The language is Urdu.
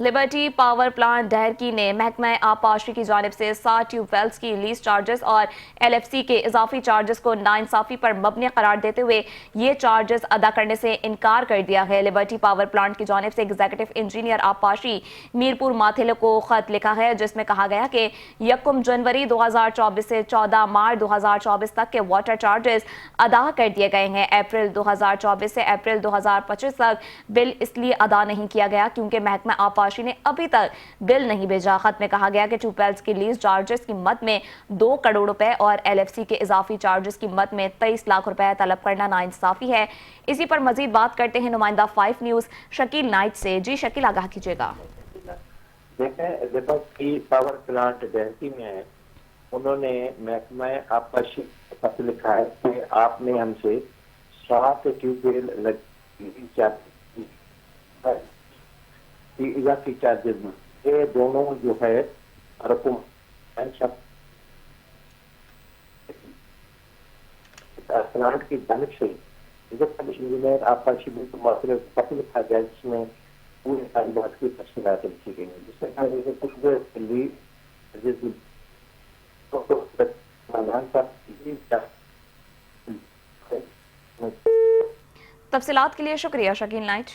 لبرٹی پاور پلانٹ ڈہرکی نے محکمہ آبپاشی کی جانب سے 60 ٹیوب ویلز کی لیز چارجز اور ایل ایف سی کے اضافی چارجز کو ناانصافی پر مبنی قرار دیتے ہوئے یہ چارجز ادا کرنے سے انکار کر دیا ہے۔ لبرٹی پاور پلانٹ کی جانب سے ایگزیکٹو انجینئر آبپاشی میرپور ماتھل کو خط لکھا ہے، جس میں کہا گیا کہ 1 جنوری 2024 سے 14 مارچ 2024 تک کے واٹر چارجز ادا کر دیے گئے ہیں۔ اپریل 2024 سے اپریل 2025 تک بل اس لیے ادا نہیں کیا گیا کیونکہ محکمہ آبپاشی نے ابھی تک بل نہیں بھیجا۔ خط میں کہا گیا کہ ٹیوب ویلز کی لیز چارجز کی مد میں 2 کروڑ روپے اور ایل ایف سی کے اضافی چارجز کی مد میں 23 لاکھ روپے طلب کرنا ناانصافی ہے۔ اسی پر مزید بات کرتے ہیں نمائندہ 5 نیوز شکیل نائٹ سے۔ جی شکیل، آگاہ کیجیے گا۔ دیکھیں، لبرٹی پاور پلانٹ ڈہرکی میں ہے، انہوں نے محکمہ آبپاشی کو خط لکھا ہے کہ آپ نے ہم سے 7 ٹیوب ویل اضافی چارجز یہ دونوں جو ہے رقم پلانٹ کی جانب سے انجینئر آبپاشی کو خط لکھا گیا، جس میں پورے تعلیمات کی تفصیلات لکھی گئی ہیں، جس میں کہا گیا کہ کچھ دیر کے لیے تفصیلات کے لیے شکریہ شکیل نائٹ۔